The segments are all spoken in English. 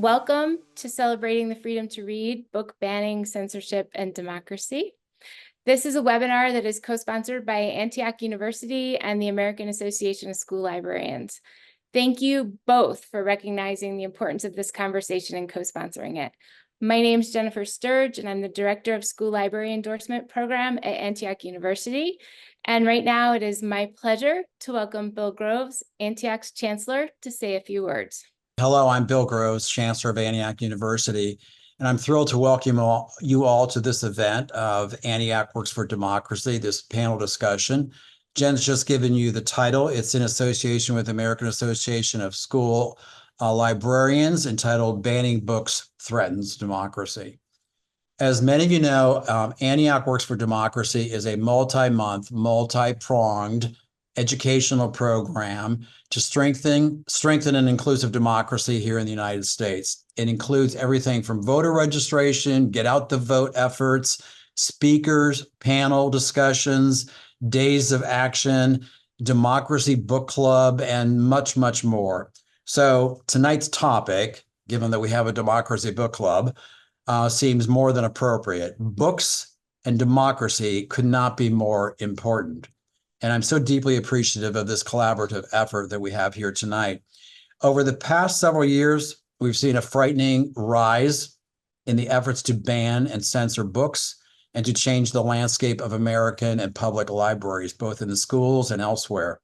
Welcome to Celebrating the Freedom to Read, Book Banning, Censorship, and Democracy. This is a webinar that is co-sponsored by Antioch University and the American Association of School Librarians. Thank you both for recognizing the importance of this conversation and co-sponsoring it. My name is Jennifer Sturge, and I'm the Director of School Library Endorsement Program at Antioch University. And right now, it is my pleasure to welcome Bill Groves, Antioch's Chancellor, to say a few words. Hello, I'm Bill Groves, Chancellor of Antioch University, and I'm thrilled to welcome you all to this event of Antioch Works for Democracy, this panel discussion. Jen's just given you the title. It's in association with the American Association of School Librarians, entitled Banning Books Threatens Democracy. As many of you know, Antioch Works for Democracy is a multi-month, multi-pronged educational program to strengthen an inclusive democracy here in the United States. It includes everything from voter registration, get out the vote efforts, speakers, panel discussions, days of action, democracy book club, and much, much more. So tonight's topic, given that we have a democracy book club, seems more than appropriate. Books and democracy could not be more important. And I'm so deeply appreciative of this collaborative effort that we have here tonight. Over the past several years, we've seen a frightening rise in the efforts to ban and censor books and to change the landscape of American and public libraries, both in the schools and elsewhere.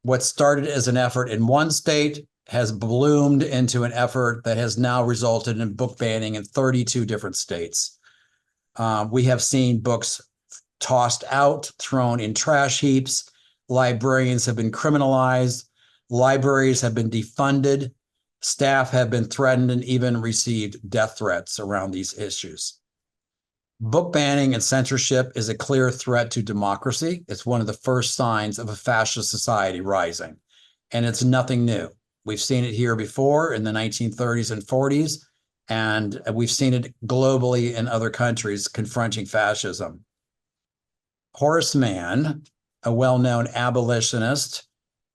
What started as an effort in one state has bloomed into an effort that has now resulted in book banning in 32 different states. We have seen books tossed out, thrown in trash heaps. Librarians have been criminalized. Libraries have been defunded. Staff have been threatened and even received death threats around these issues. Book banning and censorship is a clear threat to democracy. It's one of the first signs of a fascist society rising, and it's nothing new. We've seen it here before in the 1930s and 40s, and we've seen it globally in other countries confronting fascism. Horace Mann, a well-known abolitionist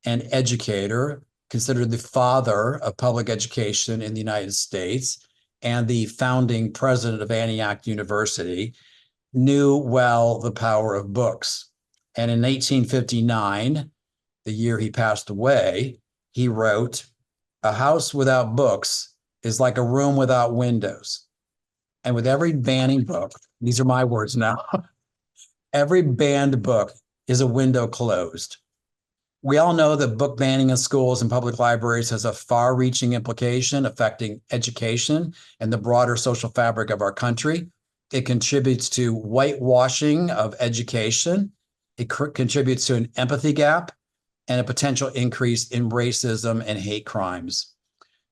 and educator, considered the father of public education in the United States and the founding president of Antioch University, knew well the power of books. And in 1859, the year he passed away, he wrote, "A house without books is like a room without windows." And with every banning book, these are my words now, every banned book is a window closed. We all know that book banning in schools and public libraries has a far-reaching implication affecting education and the broader social fabric of our country. It contributes to whitewashing of education. It contributes to an empathy gap and a potential increase in racism and hate crimes.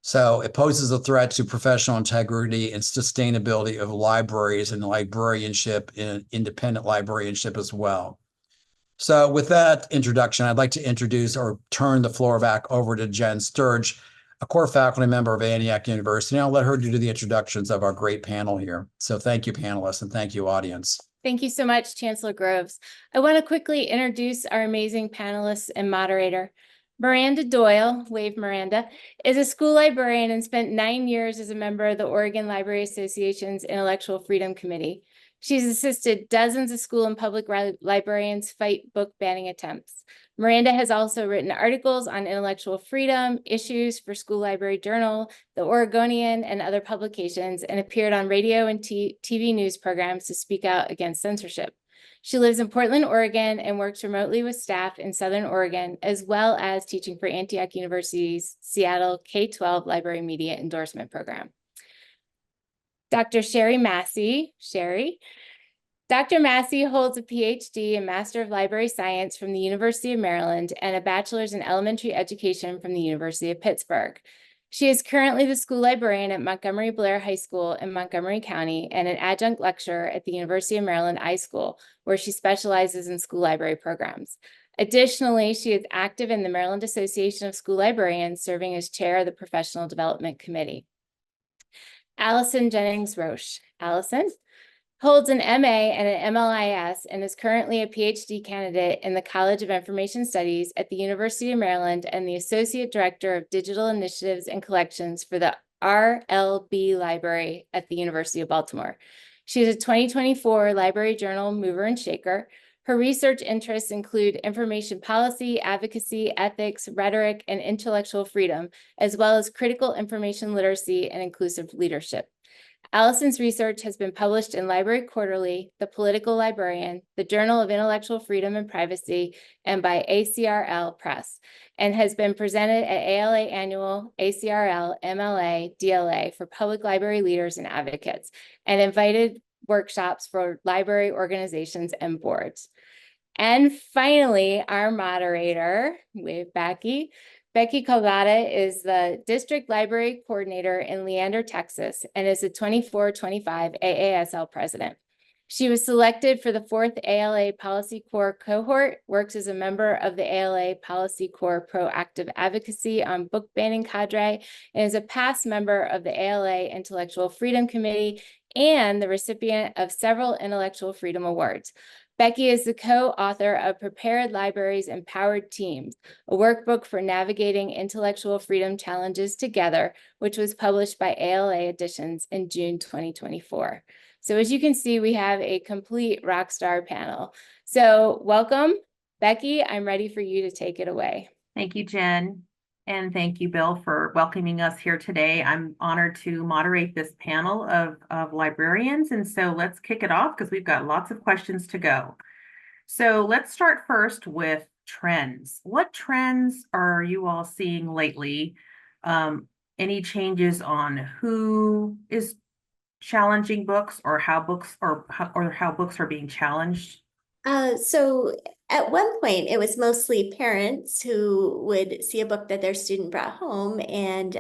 So it poses a threat to professional integrity and sustainability of libraries and librarianship and independent librarianship as well. So with that introduction, I'd like to introduce or turn the floor back over to Jen Sturge, a core faculty member of Antioch University. And I'll let her do the introductions of our great panel here. So thank you, panelists, and thank you, audience. Thank you so much, Chancellor Groves. I want to quickly introduce our amazing panelists and moderator. Miranda Doyle, wave Miranda, is a school librarian and spent 9 years as a member of the Oregon Library Association's Intellectual Freedom Committee. She's assisted dozens of school and public librarians fight book banning attempts. Miranda has also written articles on intellectual freedom, issues for School Library Journal, The Oregonian, and other publications, and appeared on radio and TV news programs to speak out against censorship. She lives in Portland, Oregon, and works remotely with staff in Southern Oregon, as well as teaching for Antioch University's Seattle K-12 Library Media Endorsement Program. Dr. Sheri Massey, Dr. Massey holds a PhD and Master of Library Science from the University of Maryland and a bachelor's in elementary education from the University of Pittsburgh. She is currently the school librarian at Montgomery Blair High School in Montgomery County and an adjunct lecturer at the University of Maryland iSchool, where she specializes in school library programs. Additionally, she is active in the Maryland Association of School Librarians, serving as chair of the Professional Development Committee. Allison Jennings-Roche. Allison holds an MA and an MLIS and is currently a PhD candidate in the College of Information Studies at the University of Maryland and the Associate Director of Digital Initiatives and Collections for the RLB Library at the University of Baltimore. She's a 2024 Library Journal Mover and Shaker. Her research interests include information policy, advocacy, ethics, rhetoric, and intellectual freedom, as well as critical information literacy and inclusive leadership. Allison's research has been published in Library Quarterly, The Political Librarian, the Journal of Intellectual Freedom and Privacy, and by ACRL Press, and has been presented at ALA Annual, ACRL, MLA, DLA for public library leaders and advocates, and invited workshops for library organizations and boards. And finally, our moderator, wave Becky. Becky Calzada is the District Library Coordinator in Leander, Texas, and is the 24-25 AASL President. She was selected for the 4th ALA Policy Corps cohort, works as a member of the ALA Policy Corps Proactive Advocacy on Book Banning Cadre, and is a past member of the ALA Intellectual Freedom Committee and the recipient of several Intellectual Freedom Awards. Becky is the co-author of Prepared Libraries Empowered Teams, a workbook for navigating intellectual freedom challenges together, which was published by ALA Editions in June 2024. So as you can see, we have a complete rock star panel. So welcome, Becky. I'm ready for you to take it away. Thank you, Jen. And thank you, Bill, for welcoming us here today. I'm honored to moderate this panel of librarians. And so let's kick it off because we've got lots of questions to go. So let's start first with trends. What trends are you all seeing lately? Any changes on who is challenging books or how books are being challenged? So at one point, it was mostly parents who would see a book that their student brought home and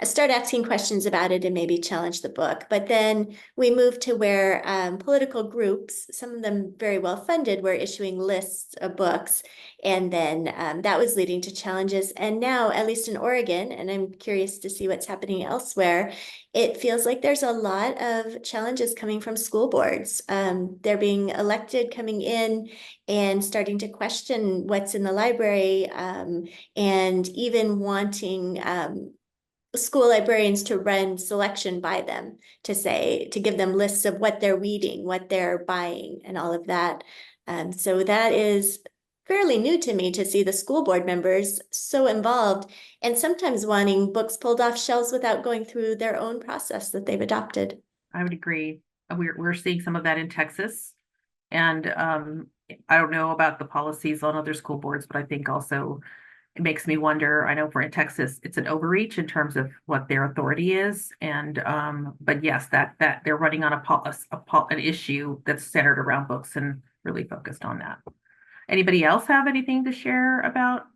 start asking questions about it and maybe challenge the book. But then we moved to where political groups, some of them very well funded, were issuing lists of books. And then that was leading to challenges. And now, at least in Oregon, and I'm curious to see what's happening elsewhere, it feels like there's a lot of challenges coming from school boards. They're being elected, coming in and starting to question what's in the library, and even wanting school librarians to run selection by them, to give them lists of what they're reading, what they're buying, and all of that. So that is fairly new to me, to see the school board members so involved and sometimes wanting books pulled off shelves without going through their own process that they've adopted. I would agree. We're seeing some of that in Texas. And I don't know about the policies on other school boards, but I think also it makes me wonder. I know in Texas, it's an overreach in terms of what their authority is. And but yes, that they're running on an issue that's centered around books and really focused on that. Anybody else have anything to share about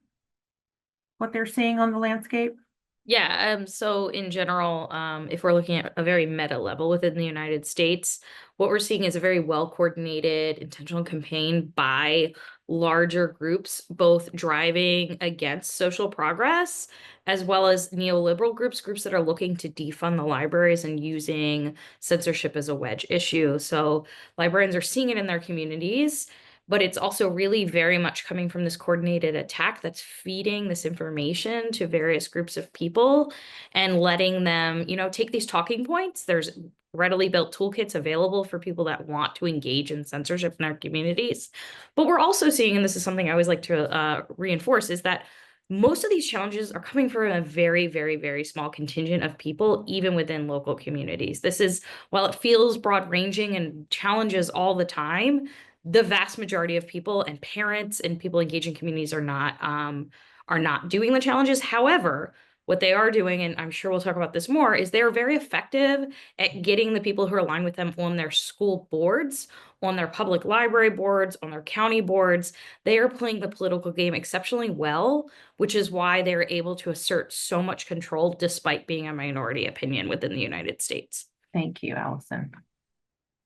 what they're seeing on the landscape? Yeah, so in general, if we're looking at a very meta level within the United States, what we're seeing is a very well-coordinated, intentional campaign by larger groups, both driving against social progress, as well as neoliberal groups that are looking to defund the libraries and using censorship as a wedge issue. So librarians are seeing it in their communities, but it's also really very much coming from this coordinated attack that's feeding this information to various groups of people and letting them, take these talking points. There's readily built toolkits available for people that want to engage in censorship in our communities. But we're also seeing, and this is something I always like to reinforce, is that most of these challenges are coming from a very, very, very small contingent of people, even within local communities. This is, while it feels broad ranging and challenges all the time, the vast majority of people and parents and people engaging communities are not doing the challenges. However, what they are doing, and I'm sure we'll talk about this more, is they are very effective at getting the people who are aligned with them on their school boards, on their public library boards, on their county boards. They are playing the political game exceptionally well, which is why they're able to assert so much control despite being a minority opinion within the United States. Thank you, Allison.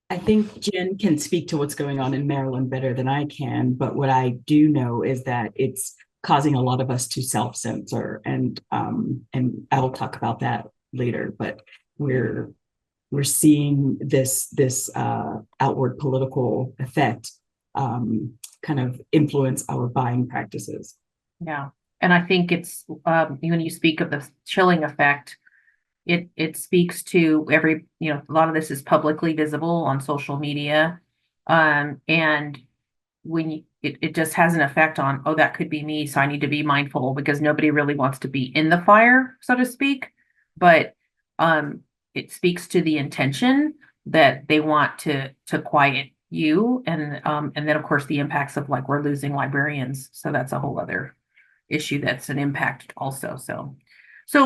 I think Jen can speak to what's going on in Maryland better than I can, but what I do know is that it's causing a lot of us to self-censor, and I will talk about that later. But we're seeing this outward political effect kind of influence our buying practices. Yeah, and I think it's when you speak of the chilling effect, It speaks to every, a lot of this is publicly visible on social media. And when it just has an effect on, oh, that could be me, so I need to be mindful, because nobody really wants to be in the fire, so to speak. But it speaks to the intention that they want to quiet you, and then of course the impacts of, like, we're losing librarians, so that's a whole other issue that's an impact also. So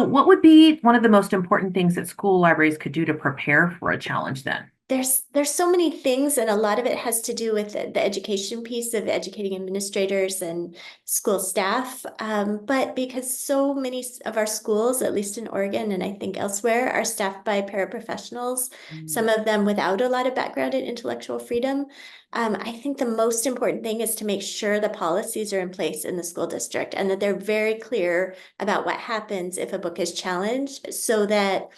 what would be one of the most important things that school libraries could do to prepare for a challenge then? There's so many things, and a lot of it has to do with the education piece of educating administrators and school staff. But because so many of our schools, at least in Oregon and I think elsewhere, are staffed by paraprofessionals, some of them without a lot of background in intellectual freedom, I think the most important thing is to make sure the policies are in place in the school district and that they're very clear about what happens if a book is challenged, so that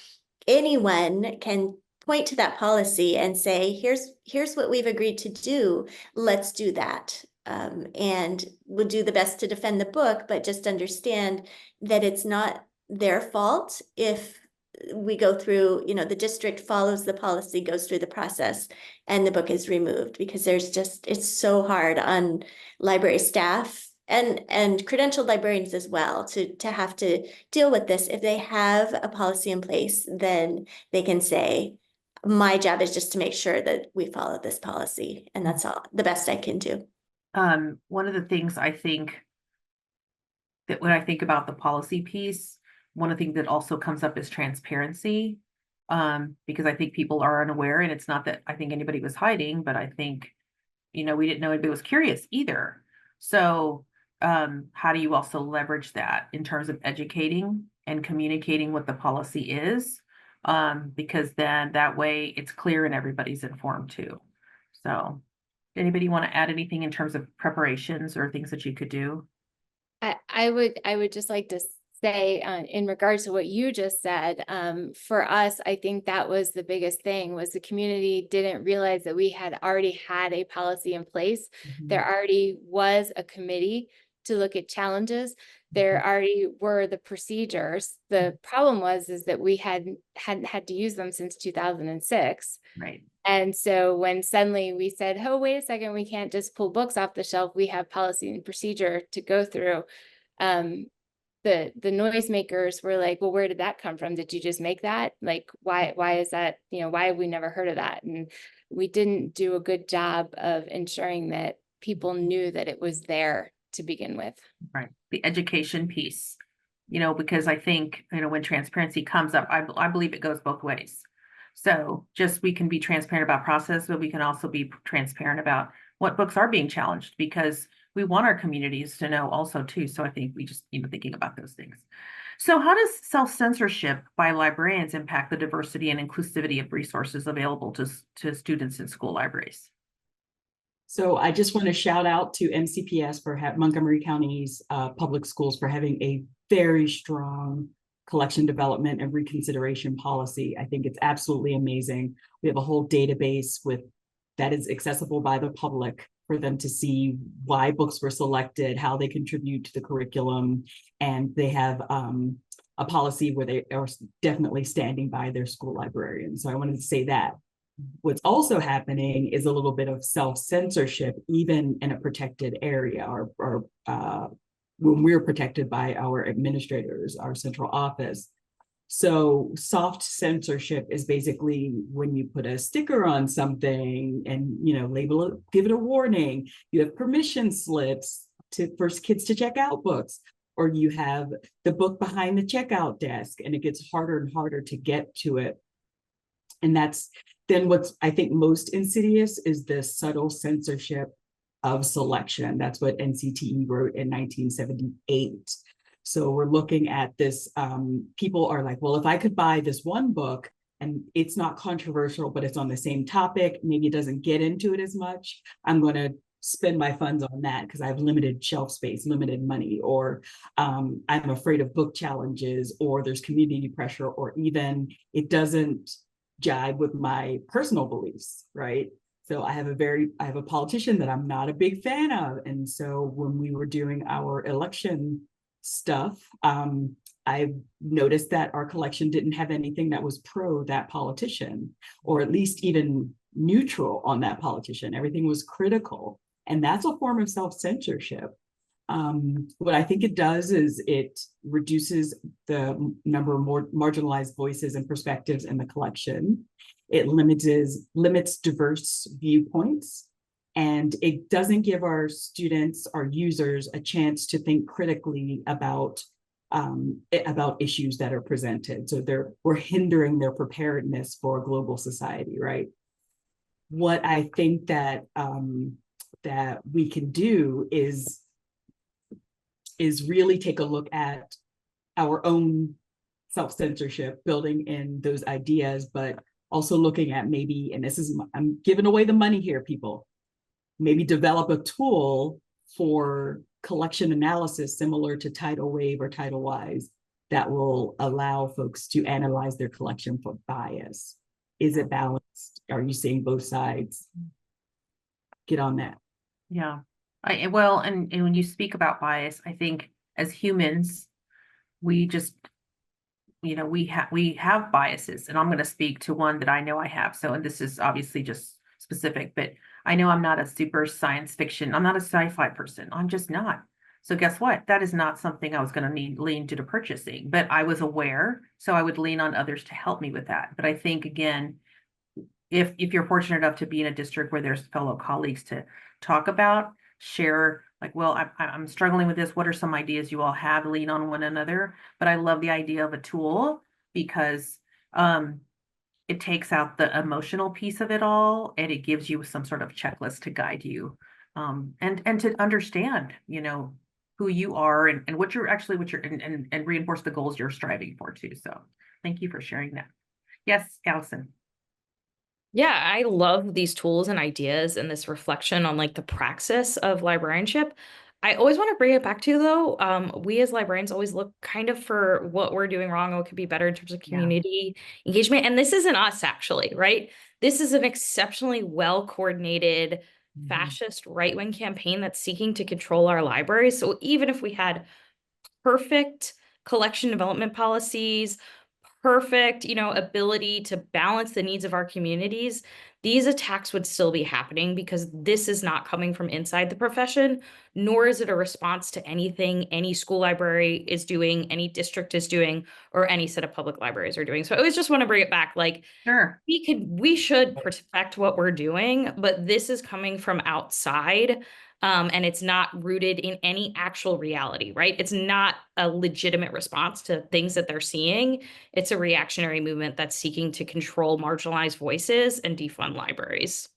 anyone can point to that policy and say, here's what we've agreed to do. Let's do that. And we'll do the best to defend the book, but just understand that it's not their fault if we go through, the district follows the policy, goes through the process, and the book is removed, because it's so hard on library staff and credentialed librarians as well to have to deal with this. If they have a policy in place, then they can say, my job is just to make sure that we follow this policy, and that's all the best I can do. One of the things I think that when I think about the policy piece, one of the things that also comes up is transparency. Because I think people are unaware, and it's not that I think anybody was hiding, but I think, we didn't know anybody was curious either. So how do you also leverage that in terms of educating and communicating what the policy is? Because then that way it's clear and everybody's informed too. So anybody want to add anything in terms of preparations or things that you could do? I would just like to say, in regards to what you just said, for us, I think that was the biggest thing, was the community didn't realize that we had already had a policy in place. There already was a committee to look at challenges. There already were the procedures. The problem is that we hadn't had to use them since 2006. Right. And so when suddenly we said, oh, wait a second, we can't just pull books off the shelf, we have policy and procedure to go through. The noisemakers were like, well, where did that come from? Did you just make that? Like, why is that? Why have we never heard of that? And we didn't do a good job of ensuring that people knew that it was there to begin with. Right. The education piece, because I think, when transparency comes up, I believe it goes both ways. So just, we can be transparent about process, but we can also be transparent about what books are being challenged, because we want our communities to know also too. So I think we just, thinking about those things. So how does self-censorship by librarians impact the diversity and inclusivity of resources available to students in school libraries? So I just want to shout out to MCPS for Montgomery County's public schools for having a very strong collection development and reconsideration policy. I think it's absolutely amazing. We have a whole database that is accessible by the public for them to see why books were selected, how they contribute to the curriculum, and they have a policy where they are definitely standing by their school librarian. So I wanted to say that. What's also happening is a little bit of self-censorship, even in a protected area, or when we're protected by our administrators, our central office. So soft censorship is basically when you put a sticker on something and, label it, give it a warning. You have permission slips for kids to check out books, or you have the book behind the checkout desk, and it gets harder and harder to get to it. And that's then what's, I think, most insidious is the subtle censorship of selection. That's what NCTE wrote in 1978. So we're looking at this, people are like, well, if I could buy this one book and it's not controversial, but it's on the same topic, maybe it doesn't get into it as much, I'm going to spend my funds on that because I have limited shelf space, limited money, or I'm afraid of book challenges, or there's community pressure, or even it doesn't jive with my personal beliefs, right? So I have a politician that I'm not a big fan of. And so when we were doing our election stuff, I noticed that our collection didn't have anything that was pro that politician, or at least even neutral on that politician. Everything was critical. And that's a form of self-censorship. What I think it does is it reduces the number of more marginalized voices and perspectives in the collection. It limits diverse viewpoints, and it doesn't give our students, our users, a chance to think critically about issues that are presented. So we're hindering their preparedness for a global society, right? What I think that that we can do is really take a look at our own self-censorship, building in those ideas, but also looking at maybe, and I'm giving away the money here, people, maybe develop a tool for collection analysis similar to Tidal Wave or Tidal Wise that will allow folks to analyze their collection for bias. Is it balanced? Are you seeing both sides? Get on that. Yeah. Well, and when you speak about bias, I think as humans, we just, we have biases, and I'm going to speak to one that I know I have. So, and this is obviously just specific, but I know I'm not a super science fiction. I'm not a sci-fi person. I'm just not. So guess what? That is not something I was going to lean to purchasing, but I was aware, so I would lean on others to help me with that. But I think, again, if you're fortunate enough to be in a district where there's fellow colleagues to talk about, share, like, well, I'm struggling with this. What are some ideas you all have? Lean on one another. But I love the idea of a tool because it takes out the emotional piece of it all, and it gives you some sort of checklist to guide you, and to understand, who you are and what you're and reinforce the goals you're striving for too. So thank you for sharing that. Yes, Allison. Yeah, I love these tools and ideas and this reflection on like the praxis of librarianship. I always want to bring it back to, though, we as librarians always look kind of for what we're doing wrong, what could be better in terms of community engagement. And this isn't us, actually, right? This is an exceptionally well-coordinated fascist right-wing campaign that's seeking to control our libraries. So even if we had perfect collection development policies, perfect, ability to balance the needs of our communities, these attacks would still be happening because this is not coming from inside the profession, nor is it a response to anything any school library is doing, any district is doing, or any set of public libraries are doing. So I always just want to bring it back, like, sure, we should protect what we're doing, but this is coming from outside. And it's not rooted in any actual reality, right? It's not a legitimate response to things that they're seeing. It's a reactionary movement that's seeking to control marginalized voices and defund libraries.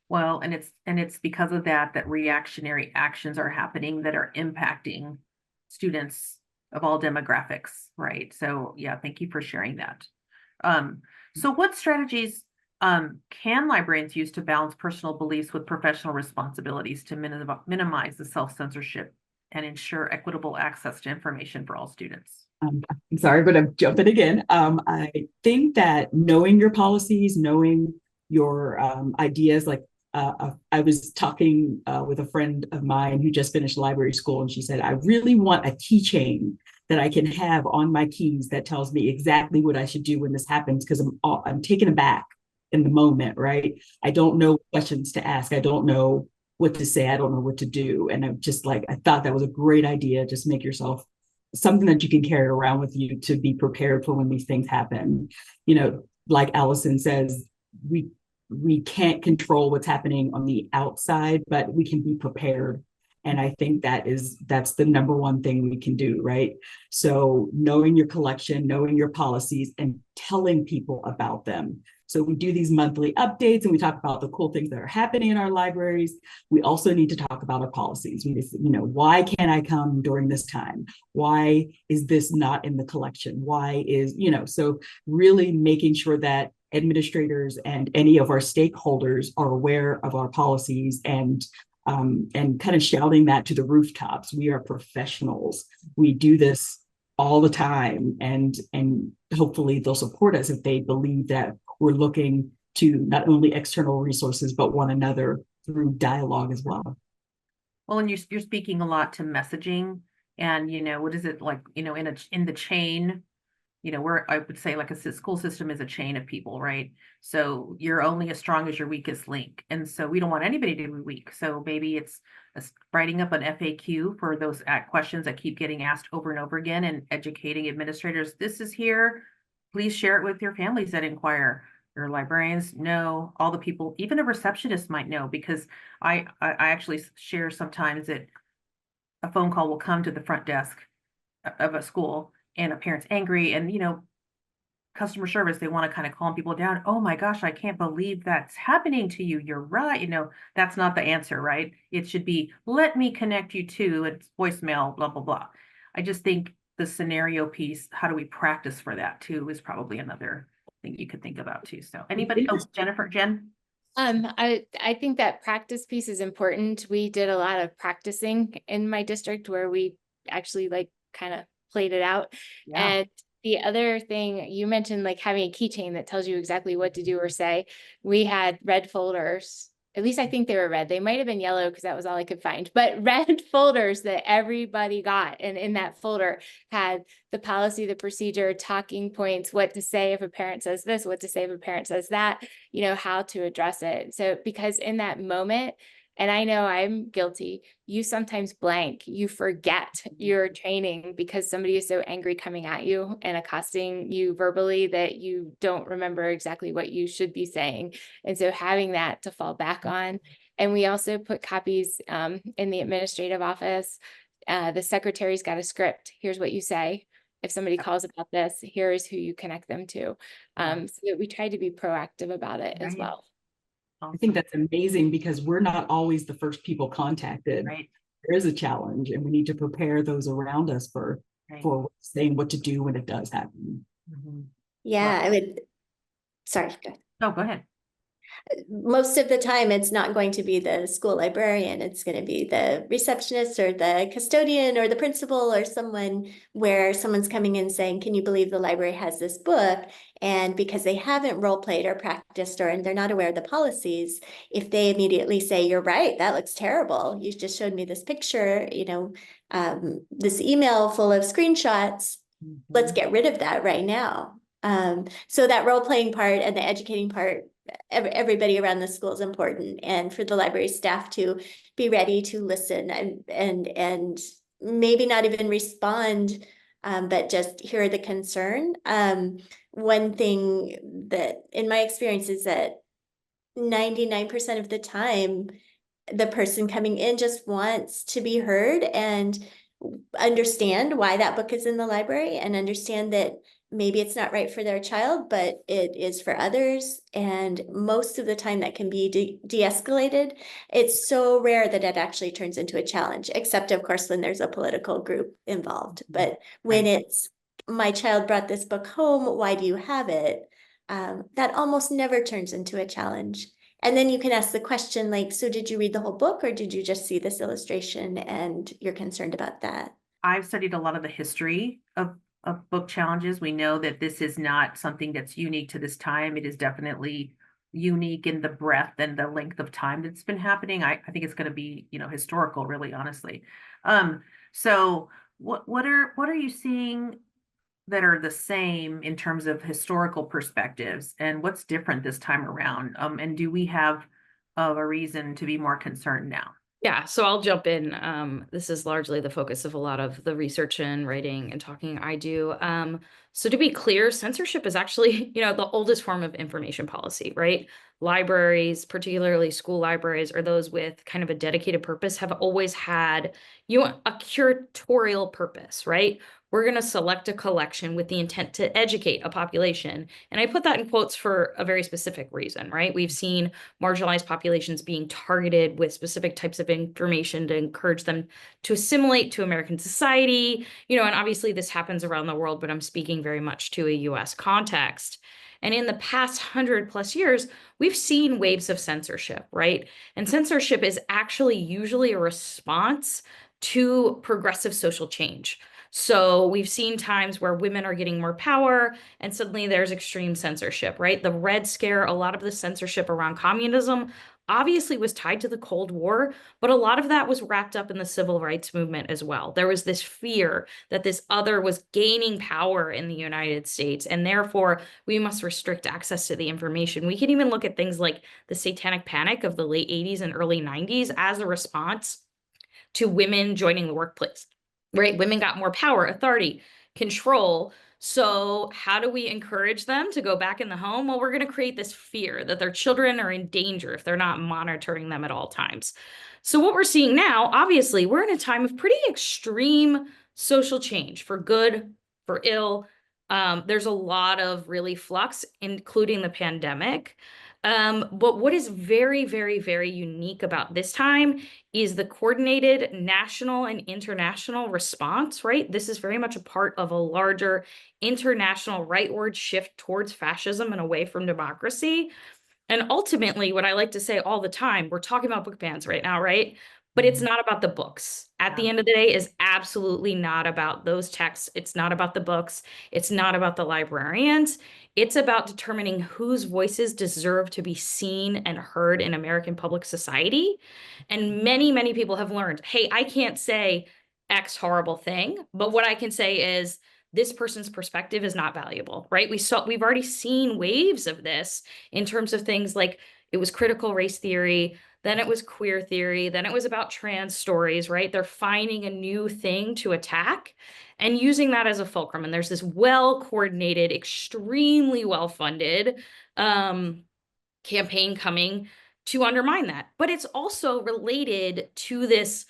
Well, and it's because of that reactionary actions are happening that are impacting students of all demographics, right? So yeah, thank you for sharing that. So what strategies can librarians use to balance personal beliefs with professional responsibilities to minimize the self-censorship and ensure equitable access to information for all students? I'm sorry, but I'm jumping again. I think that knowing your policies, knowing your ideas, like I was talking with a friend of mine who just finished library school, and she said, I really want a keychain that I can have on my keys that tells me exactly what I should do when this happens, because I'm taken aback in the moment, right? I don't know what questions to ask. I don't know what to say. I don't know what to do. And I'm just like, I thought that was a great idea. Just make yourself something that you can carry around with you to be prepared for when these things happen. Like Allison says, we can't control what's happening on the outside, but we can be prepared. And I think that's the number one thing we can do, right? So knowing your collection, knowing your policies, and telling people about them. So we do these monthly updates and we talk about the cool things that are happening in our libraries. We also need to talk about our policies. Why can't I come during this time? Why is this not in the collection? Why is, so really making sure that administrators and any of our stakeholders are aware of our policies and kind of shouting that to the rooftops. We are professionals. We do this all the time, and hopefully they'll support us if they believe that we're looking to not only external resources, but one another through dialogue as well. Well, and you're speaking a lot to messaging And, what is it like, in the chain, I would say like a school system is a chain of people, right? So you're only as strong as your weakest link. And so we don't want anybody to be weak. So maybe it's writing up an FAQ for those questions that keep getting asked over and over again, and educating administrators. This is here. Please share it with your families that inquire. Your librarians know, all the people, even a receptionist might know, because I actually share sometimes that a phone call will come to the front desk of a school, and a parent's angry, and customer service, they want to kind of calm people down. Oh my gosh, I can't believe that's happening to you. You're right. That's not the answer, right? It should be, let me connect you to, it's voicemail, blah, blah, blah. I just think the scenario piece, how do we practice for that too, is probably another thing you could think about too. So anybody, Jen? I think that practice piece is important. We did a lot of practicing in my district where we actually like kind of played it out. Yeah. And the other thing you mentioned, like having a keychain that tells you exactly what to do or say. We had red folders. At least I think they were red. They might have been yellow because that was all I could find, but red folders that everybody got. And in that folder had the policy, the procedure, talking points, what to say if a parent says this, what to say if a parent says that, how to address it. So, because in that moment, and I know I'm guilty, you sometimes blank, you forget your training because somebody is so angry coming at you and accosting you verbally that you don't remember exactly what you should be saying. And so having that to fall back on. And we also put copies in the administrative office. The secretary's got a script. Here's what you say. If somebody calls about this, here is who you connect them to. So we try to be proactive about it as well. I think that's amazing because we're not always the first people contacted. Right. There is a challenge, and we need to prepare those around us for saying what to do when it does happen. Mm-hmm. Yeah, I would. Sorry. Go ahead. No, go ahead. Most of the time, it's not going to be the school librarian. It's going to be the receptionist or the custodian or the principal or someone where someone's coming in saying, can you believe the library has this book? And because they haven't role played or practiced and they're not aware of the policies, if they immediately say, you're right, that looks terrible. You just showed me this picture, this email full of screenshots. Mm-hmm. Let's get rid of that right now. So that role playing part and the educating part, everybody around the school is important, and for the library staff to be ready to listen and maybe not even respond, but just hear the concern. One thing that in my experience is that 99% of the time, the person coming in just wants to be heard and understand why that book is in the library, and understand that maybe it's not right for their child, but it is for others. And most of the time that can be de-escalated. It's so rare that it actually turns into a challenge, except of course when there's a political group involved. But when it's, my child brought this book home, why do you have it? That almost never turns into a challenge. And then you can ask the question like, so did you read the whole book, or did you just see this illustration and you're concerned about that? I've studied a lot of the history of book challenges. We know that this is not something that's unique to this time. It is definitely unique in the breadth and the length of time that's been happening. I think it's going to be, historical, really, honestly. So what are you seeing that are the same in terms of historical perspectives, and what's different this time around? And do we have a reason to be more concerned now? Yeah, so I'll jump in. This is largely the focus of a lot of the research and writing and talking I do. So to be clear, censorship is actually, the oldest form of information policy, right? Libraries, particularly school libraries, or those with kind of a dedicated purpose, have always had, a curatorial purpose, right? We're going to select a collection with the intent to educate a population. And I put that in quotes for a very specific reason, right? We've seen marginalized populations being targeted with specific types of information to encourage them to assimilate to American society, and obviously this happens around the world, but I'm speaking very much to a US context. And in the past 100+ years, we've seen waves of censorship, right? And censorship is actually usually a response to progressive social change. So we've seen times where women are getting more power and suddenly there's extreme censorship, right? The Red Scare, a lot of the censorship around communism obviously was tied to the Cold War, but a lot of that was wrapped up in the civil rights movement as well. There was this fear that this other was gaining power in the United States, and therefore we must restrict access to the information. We can even look at things like the Satanic Panic of the late 80s and early 90s as a response to women joining the workplace, right? Women got more power, authority, control. So how do we encourage them to go back in the home? Well, we're going to create this fear that their children are in danger if they're not monitoring them at all times. So what we're seeing now, obviously, we're in a time of pretty extreme social change, for good, for ill. There's a lot of really flux, including the pandemic. But what is very, very, very unique about this time is the coordinated national and international response, right? This is very much a part of a larger international rightward shift towards fascism and away from democracy. And ultimately, what I like to say all the time, we're talking about book bans right now, right? But it's not about the books. At the end of the day, is absolutely not about those texts. It's not about the books. It's not about the librarians. It's about determining whose voices deserve to be seen and heard in American public society. And many, many people have learned, hey, I can't say X horrible thing, but what I can say is this person's perspective is not valuable, right? We've already seen waves of this in terms of things like it was critical race theory, then it was queer theory, then it was about trans stories, right? They're finding a new thing to attack and using that as a fulcrum. And there's this well-coordinated, extremely well-funded campaign coming to undermine that. But it's also related to this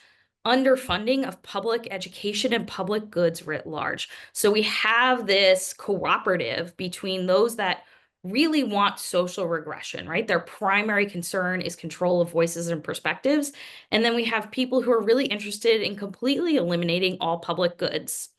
underfunding of public education and public goods writ large. So we have this cooperative between those that really want social regression, right? Their primary concern is control of voices and perspectives. And then we have people who are really interested in completely eliminating all public goods.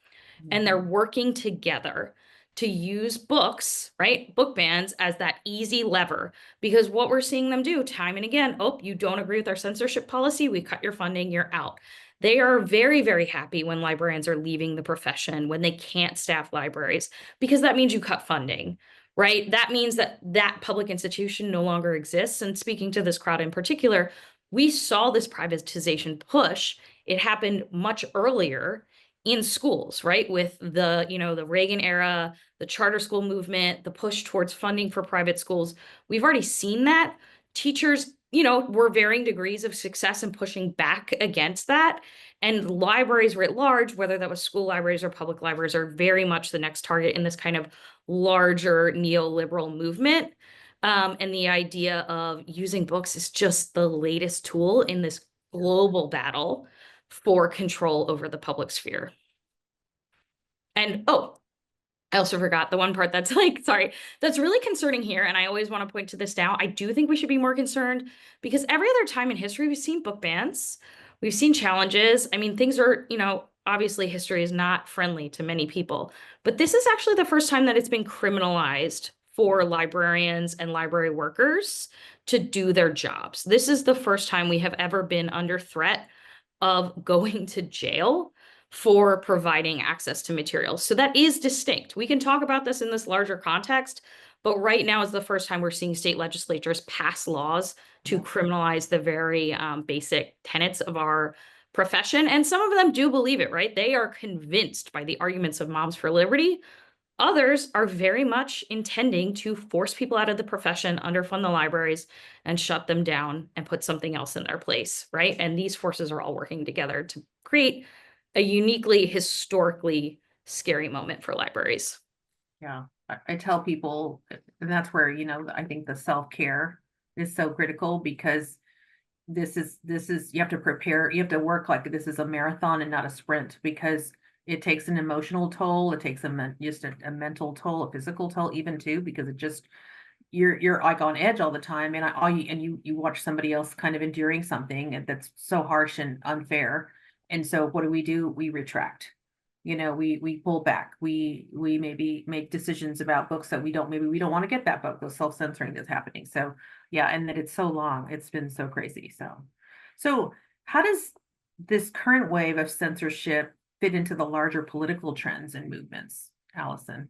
And they're working together to use books, right? Book bans as that easy lever, because what we're seeing them do time and again, oh, you don't agree with our censorship policy, we cut your funding, you're out. They are very, very happy when librarians are leaving the profession, when they can't staff libraries, because that means you cut funding, right? That means that that public institution no longer exists. And speaking to this crowd in particular, we saw this privatization push. It happened much earlier in schools, right? With the, the Reagan era, the charter school movement, the push towards funding for private schools. We've already seen that. Teachers, were varying degrees of success in pushing back against that. And libraries writ large, whether that was school libraries or public libraries, are very much the next target in this kind of larger neoliberal movement. And the idea of using books is just the latest tool in this global battle for control over the public sphere. And I also forgot the one part that's that's really concerning here. And I always want to point to this now. I do think we should be more concerned because every other time in history, we've seen book bans, we've seen challenges. I mean, things are, obviously history is not friendly to many people, but this is actually the first time that it's been criminalized for librarians and library workers to do their jobs. This is the first time we have ever been under threat of going to jail for providing access to materials. So that is distinct. We can talk about this in this larger context, but right now is the first time we're seeing state legislatures pass laws to criminalize the very basic tenets of our profession. And some of them do believe it, right? They are convinced by the arguments of Moms for Liberty. Others are very much intending to force people out of the profession, underfund the libraries, and shut them down and put something else in their place, right? And these forces are all working together to create a uniquely, historically scary moment for libraries. Yeah, I tell people, and that's where, I think the self-care is so critical because this is, you have to prepare, you have to work like this is a marathon and not a sprint because it takes an emotional toll. It takes just a mental toll, a physical toll, even too, because it just you're like on edge all the time, and you watch somebody else kind of enduring something that's so harsh and unfair, and so what do? We retract. We pull back. We maybe make decisions about books that we don't want to get that book. The self-censoring that's happening. So yeah, and that it's so long. It's been so crazy. So how does this current wave of censorship fit into the larger political trends and movements, Allison?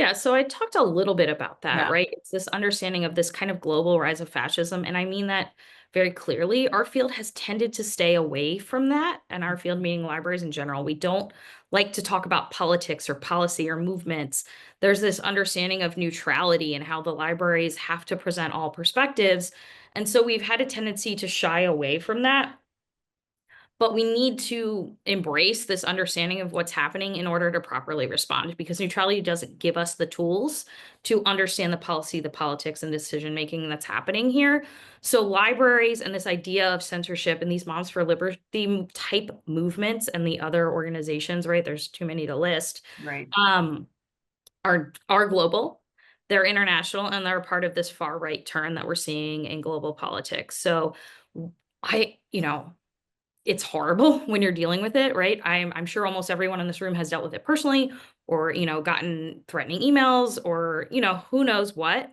Yeah, so I talked a little bit about that, Yeah. right? It's this understanding of this kind of global rise of fascism. And I mean that very clearly. Our field has tended to stay away from that. And our field, meaning libraries in general, we don't like to talk about politics or policy or movements. There's this understanding of neutrality and how the libraries have to present all perspectives. And so we've had a tendency to shy away from that. But we need to embrace this understanding of what's happening in order to properly respond, because neutrality doesn't give us the tools to understand the policy, the politics, and decision-making that's happening here. So libraries and this idea of censorship and these Moms for Liberty type movements and the other organizations, right? There's too many to list, Right. are global. They're international, and they're part of this far right turn that we're seeing in global politics. So it's horrible when you're dealing with it, right? I'm sure almost everyone in this room has dealt with it personally, or, gotten threatening emails, or, who knows what.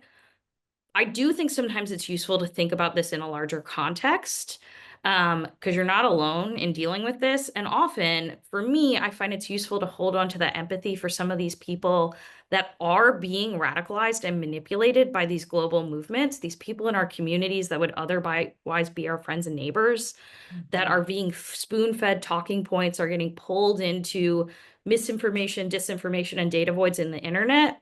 I do think sometimes it's useful to think about this in a larger context, because you're not alone in dealing with this. And often, for me, I find it's useful to hold on to that empathy for some of these people that are being radicalized and manipulated by these global movements, these people in our communities that would otherwise be our friends and neighbors, that are being spoon-fed talking points, are getting pulled into misinformation, disinformation, and data voids in the internet,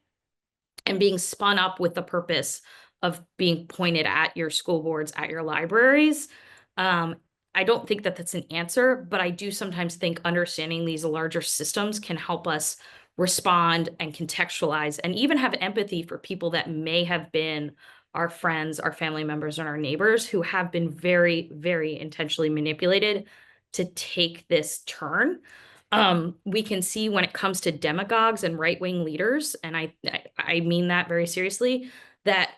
and being spun up with the purpose of being pointed at your school boards, at your libraries. I don't think that that's an answer, but I do sometimes think understanding these larger systems can help us respond and contextualize and even have empathy for people that may have been our friends, our family members, and our neighbors who have been very, very intentionally manipulated to take this turn. We can see when it comes to demagogues and right-wing leaders, and I mean that very seriously, that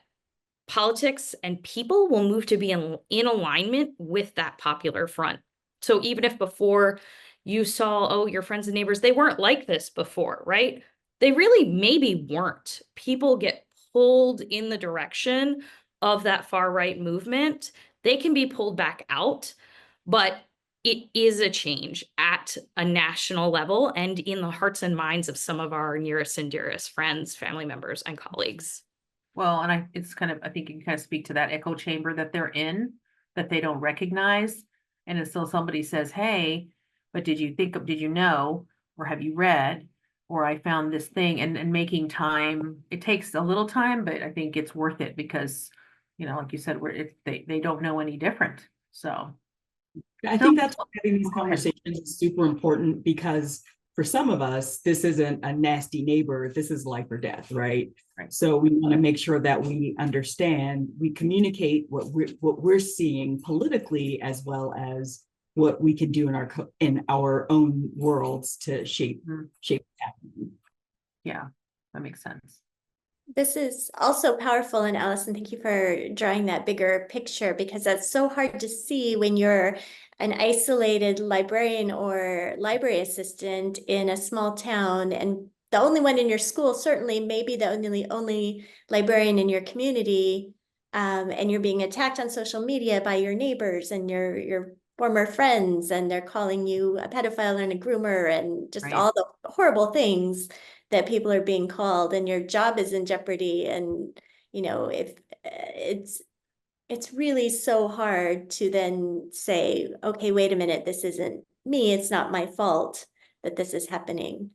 politics and people will move to be in alignment with that popular front. So even if before you saw, oh, your friends and neighbors, they weren't like this before, right? They really maybe weren't. People get pulled in the direction of that far right movement. They can be pulled back out, but it is a change at a national level and in the hearts and minds of some of our nearest and dearest friends, family members, and colleagues. Well, and I think you can kind of speak to that echo chamber that they're in, that they don't recognize. And until somebody says, hey, but did you know, or have you read, or I found this thing, and making time, it takes a little time, but I think it's worth it because, like you said, they don't know any different. So I think that's why having these conversations is super important, because for some of us, this isn't a nasty neighbor, this is life or death, right? Right. So we want to make sure that we understand, we communicate what we're seeing politically, as well as what we can do in our own worlds to shape what's happening. Yeah, that makes sense. This is also powerful, and Allison, thank you for drawing that bigger picture, because that's so hard to see when you're an isolated librarian or library assistant in a small town, and the only one in your school, certainly maybe the only librarian in your community, and you're being attacked on social media by your neighbors and your former friends, and they're calling you a pedophile and a groomer and just all the horrible things that people are being called, and your job is in jeopardy. And if it's really so hard to then say, okay, wait a minute, this isn't me, it's not my fault that this is happening.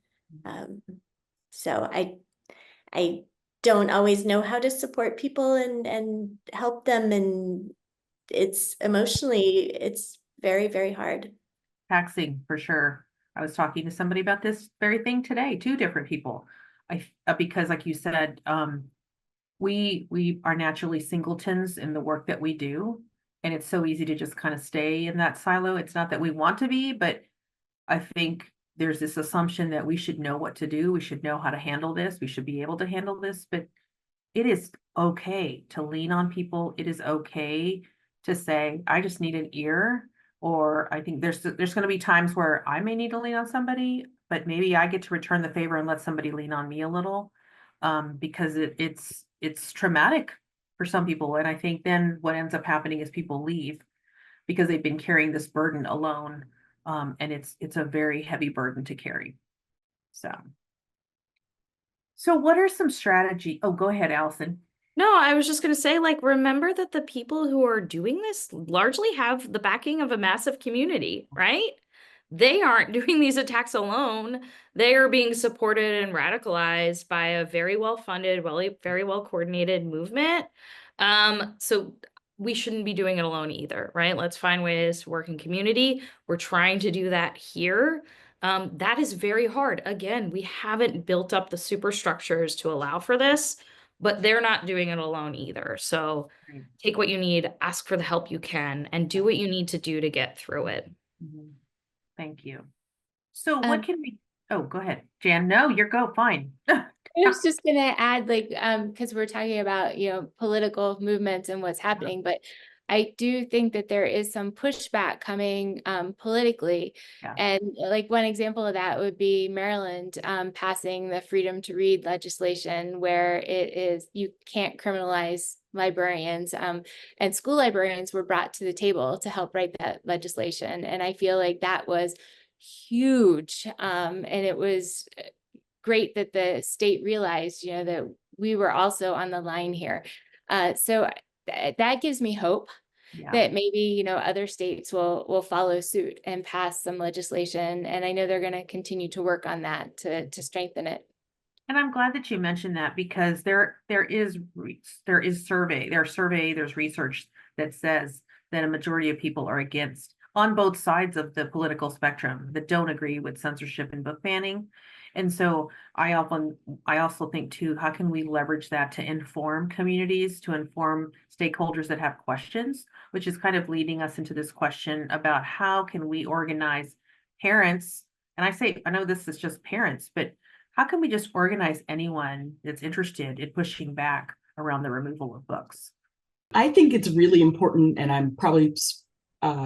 So I don't always know how to support people and help them, and it's emotionally, it's very, very hard. Taxing for sure. I was talking to somebody about this very thing today, two different people. Because like you said, we are naturally singletons in the work that we do, and it's so easy to just kind of stay in that silo. It's not that we want to be, but I think there's this assumption that we should know what to do. We should know how to handle this. We should be able to handle this, but it is okay to lean on people. It is okay to say, I just need an ear. Or I think there's going to be times where I may need to lean on somebody, but maybe I get to return the favor and let somebody lean on me a little, because it's traumatic for some people. And I think then what ends up happening is people leave because they've been carrying this burden alone, and it's a very heavy burden to carry. So So what are some strategy? Oh, go ahead, Allison. No, I was just going to say, like, remember that the people who are doing this largely have the backing of a massive community, right? They aren't doing these attacks alone. They are being supported and radicalized by a very well-funded, very well-coordinated movement. So we shouldn't be doing it alone either, right? Let's find ways to work in community. We're trying to do that here. That is very hard. Again, we haven't built up the superstructures to allow for this, but they're not doing it alone either. So Right. take what you need, ask for the help you can, and do what you need to do to get through it. Mhm. Thank you. So Um, what can we, oh, go ahead, Jan. No, you're fine. I was just gonna add, like, because we're talking about, political movements and what's happening, but I do think that there is some pushback coming politically. Yeah. And like one example of that would be Maryland passing the Freedom to Read legislation, where it is, you can't criminalize librarians, and school librarians were brought to the table to help write that legislation. And I feel like that was huge. And it was great that the state realized, that we were also on the line here. So that gives me hope Yeah. that maybe, other states will follow suit and pass some legislation. And I know they're going to continue to work on that to strengthen it. And I'm glad that you mentioned that, because there's research that says that a majority of people are against, on both sides of the political spectrum, that don't agree with censorship and book banning. And so I also think too, how can we leverage that to inform communities, to inform stakeholders that have questions, which is kind of leading us into this question about how can we organize parents? And I know this is just parents, but how can we just organize anyone that's interested in pushing back around the removal of books? I think it's really important, and I'm probably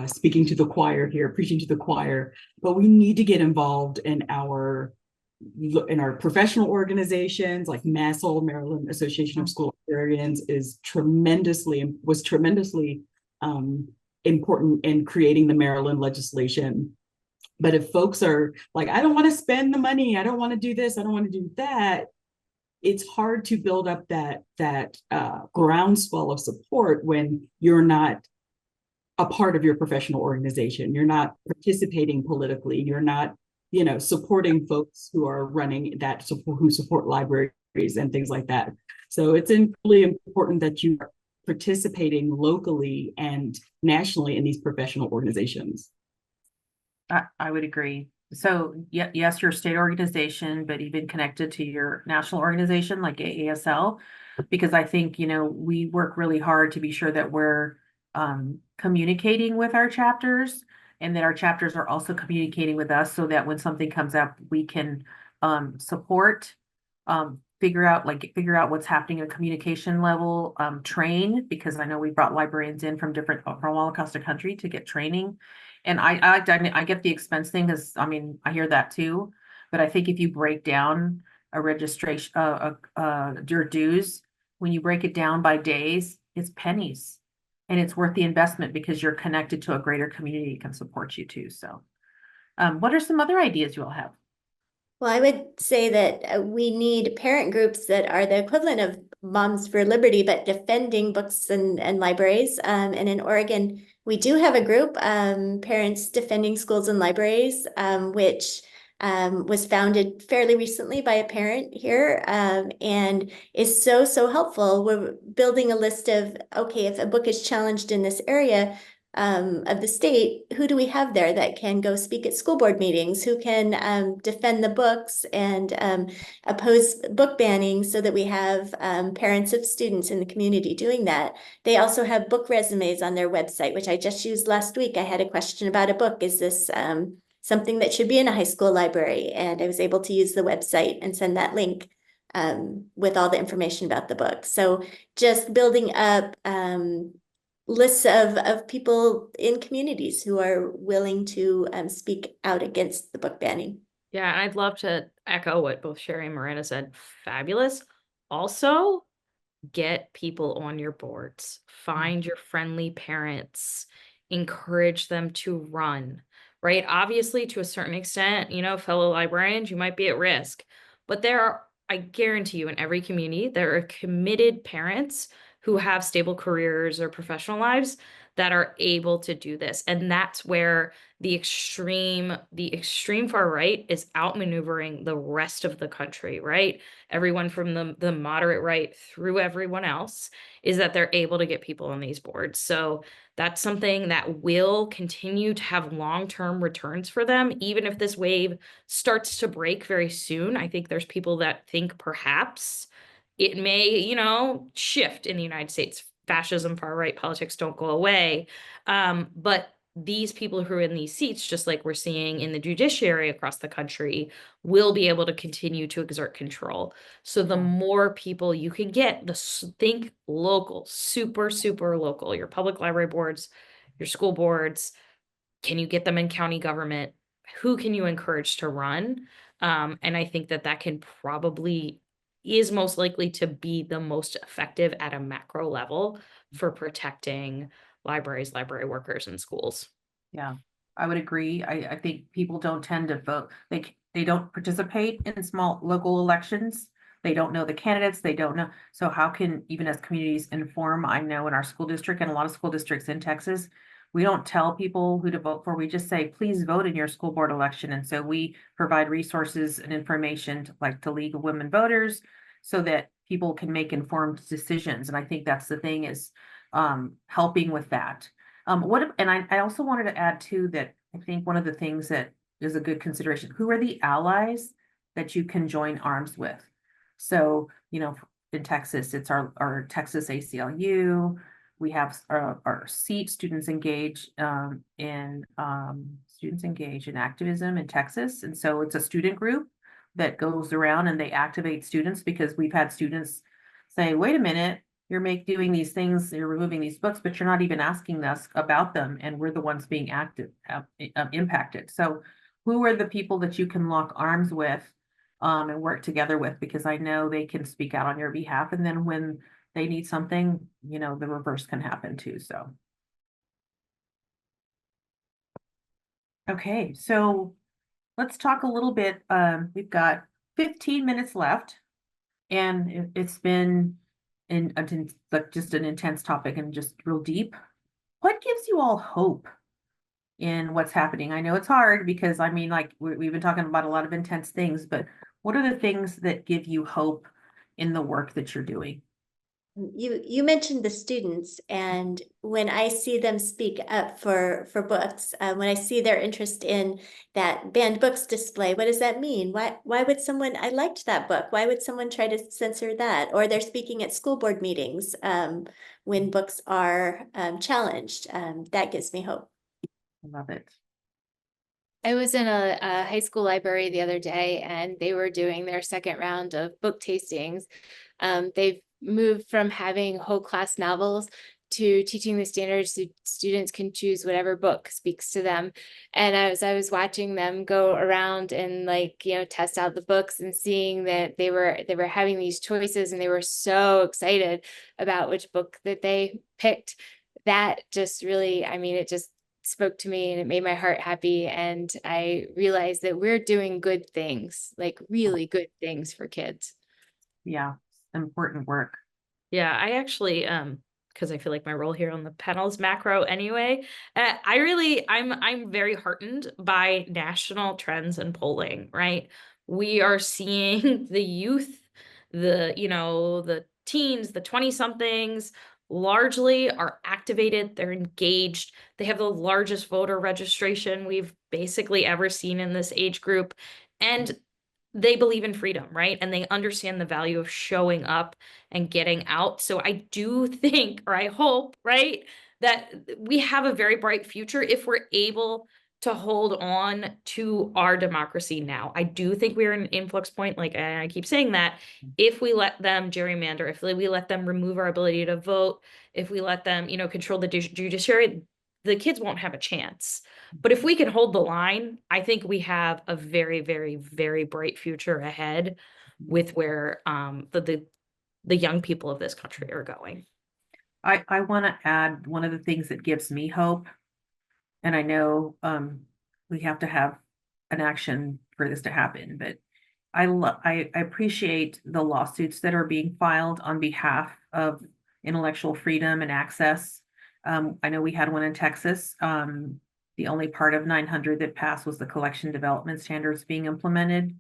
speaking to the choir here, preaching to the choir, but we need to get involved in our professional organizations like MASL, Maryland Association of School Librarians, was tremendously important in creating the Maryland legislation. But if folks are like, I don't want to spend the money, I don't want to do this, I don't want to do that, it's hard to build up that groundswell of support when you're not a part of your professional organization. You're not participating politically. You're not, supporting folks who are running who support libraries and things like that. So it's really important that you are participating locally and nationally in these professional organizations. I would agree. So yes, your state organization, but even connected to your national organization like AASL, because I think, we work really hard to be sure that we're communicating with our chapters, and that our chapters are also communicating with us, so that when something comes up, we can support, figure out what's happening at a communication level, train, because I know we brought librarians in from all across the country to get training. And I get the expense thing, because I hear that too, but I think if you break down a registration, your dues, when you break it down by days, it's pennies, and it's worth the investment because you're connected to a greater community that can support you too. So, what are some other ideas you all have? Well, I would say that we need parent groups that are the equivalent of Moms for Liberty, but defending books and libraries. And in Oregon, we do have a group, Parents Defending Schools and Libraries, which was founded fairly recently by a parent here, and is so helpful. We're building a list of, okay, if a book is challenged in this area of the state, who do we have there that can go speak at school board meetings, who can defend the books and oppose book banning, so that we have parents of students in the community doing that. They also have book resumes on their website, which I just used last week. I had a question about a book. Is this something that should be in a high school library? And I was able to use the website and send that link with all the information about the book. So just building up lists of people in communities who are willing to speak out against the book banning. Yeah, and I'd love to echo what both Sheri and Miranda said. Fabulous. Also, get people on your boards. Find your friendly parents. Encourage them to run, right? Obviously, to a certain extent, fellow librarians, you might be at risk, but there I guarantee you in every community, there are committed parents who have stable careers or professional lives that are able to do this. And that's where the extreme far right is outmaneuvering the rest of the country, right? Everyone from the moderate right through everyone else is that they're able to get people on these boards. So that's something that will continue to have long-term returns for them, even if this wave starts to break very soon. I think there's people that think perhaps it may, shift in the United States. Fascism, far right politics don't go away. But these people who are in these seats, just like we're seeing in the judiciary across the country, will be able to continue to exert control. So the more people you can get, think local, super, super local, your public library boards, your school boards, can you get them in county government? Who can you encourage to run? And I think that can probably is most likely to be the most effective at a macro level for protecting libraries, library workers, and schools. Yeah, I would agree. I think people don't tend to vote. They don't participate in small local elections. They don't know the candidates. They don't know. So how can, even as communities, inform? I know in our school district and a lot of school districts in Texas, we don't tell people who to vote for. We just say, please vote in your school board election. And so we provide resources and information to League of Women Voters so that people can make informed decisions. And I think that's the thing, is helping with that. I also wanted to add too, that I think one of the things that is a good consideration, who are the allies that you can join arms with? So, in Texas, it's our Texas ACLU. We have our seat Students Engage in Activism in Texas. And so it's a student group that goes around and they activate students, because we've had students say, wait a minute, you're doing these things, you're removing these books, but you're not even asking us about them. And we're the ones being impacted. So who are the people that you can lock arms with and work together with? Because I know they can speak out on your behalf. And then when they need something, the reverse can happen too. So. Okay, so let's talk a little bit. We've got 15 minutes left, and it's been just an intense topic and just real deep. What gives you all hope in what's happening? I know it's hard because we've been talking about a lot of intense things, but what are the things that give you hope in the work that you're doing? You mentioned the students, and when I see them speak up for books, when I see their interest in that banned books display, what does that mean? Why would someone, I liked that book, why would someone try to censor that? Or they're speaking at school board meetings when books are challenged. That gives me hope. I love it. I was in a high school library the other day, and they were doing their second round of book tastings. They've moved from having whole class novels to teaching the standards so students can choose whatever book speaks to them. And as I was watching them go around and test out the books and seeing that they were having these choices, and they were so excited about which book that they picked, that just really, it just spoke to me, and it made my heart happy. And I realized that we're doing good things, really good things for kids. Yeah, important work. Yeah, I actually, because I feel like my role here on the panel is macro anyway. I'm very heartened by national trends and polling, right? We are seeing the youth, the teens, the 20-somethings largely are activated, they're engaged, they have the largest voter registration we've basically ever seen in this age group. And they believe in freedom, right? And they understand the value of showing up and getting out. So I do think, or I hope, right, that we have a very bright future if we're able to hold on to our democracy now. I do think we're in an influx point, I keep saying that, if we let them gerrymander, if we let them remove our ability to vote, if we let them, control the judiciary, the kids won't have a chance. But if we can hold the line, I think we have a very, very, very bright future ahead with where the young people of this country are going. I want to add one of the things that gives me hope, and I know we have to have an action for this to happen, but I appreciate the lawsuits that are being filed on behalf of intellectual freedom and access. I know we had one in Texas. The only part of 900 that passed was the collection development standards being implemented,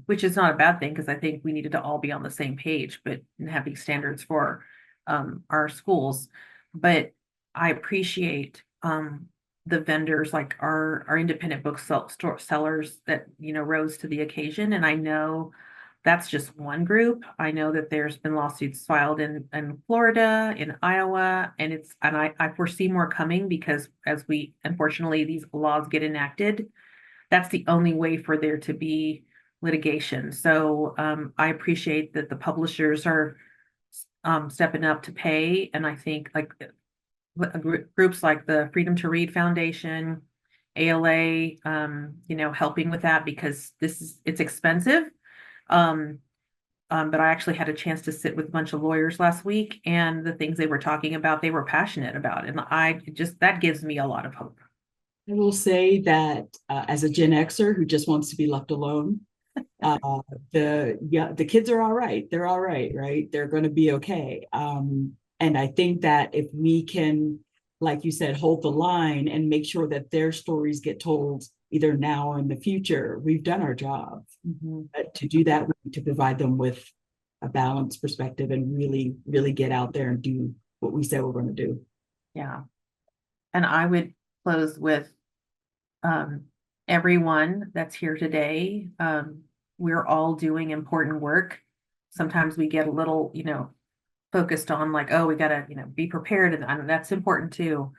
which is not a bad thing because I think we needed to all be on the same page, but having standards for our schools. But I appreciate the vendors, like our independent book sellers that, you know, rose to the occasion. And I know that's just one group. I know that there's been lawsuits filed in Florida, in Iowa, and I foresee more coming because as unfortunately, these laws get enacted, that's the only way for there to be litigation. So I appreciate that the publishers are stepping up to pay. And I think like groups like the Freedom to Read Foundation, ALA, you know, helping with that because it's expensive. But I actually had a chance to sit with a bunch of lawyers last week, and the things they were talking about, they were passionate about. And that gives me a lot of hope. I will say that as a Gen Xer who just wants to be left alone, the kids are all right. They're all right, right? They're going to be okay. And I think that if we can, like you said, hold the line and make sure that their stories get told either now or in the future, we've done our job. But to do that, we need to provide them with a balanced perspective and really, really get out there and do what we said we're going to do. Yeah. And I would close with everyone that's here today. We're all doing important work. Sometimes we get a little, you know, focused on like, oh, we gotta, you know, be prepared, and that's important too.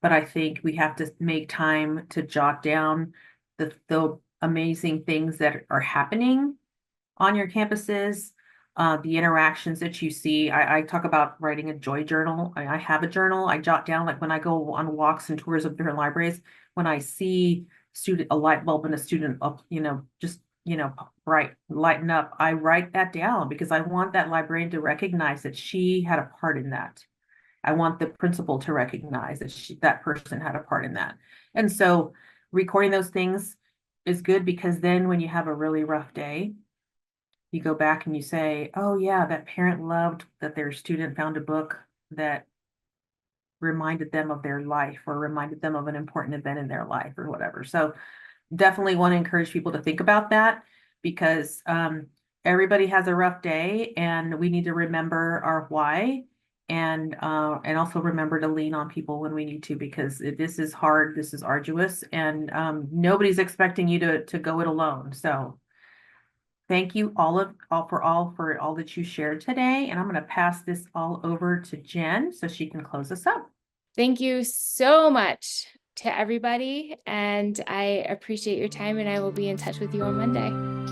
But I think we have to make time to jot down the amazing things that are happening on your campuses, the interactions that you see. I talk about writing a joy journal. I have a journal. I jot down, like when I go on walks and tours of different libraries, when I see a light bulb in a student up, you know, just, you know, lighten up, I write that down because I want that librarian to recognize that she had a part in that. I want the principal to recognize that that person had a part in that. And so recording those things is good because then when you have a really rough day, you go back and you say, oh yeah, that parent loved that their student found a book that reminded them of their life or reminded them of an important event in their life or whatever. So definitely want to encourage people to think about that because everybody has a rough day and we need to remember our why and also remember to lean on people when we need to because this is hard, this is arduous, and nobody's expecting you to go it alone. So thank you all for all that you shared today. And I'm going to pass this all over to Jen so she can close us up. Thank you so much to everybody, and I appreciate your time, and I will be in touch with you on Monday.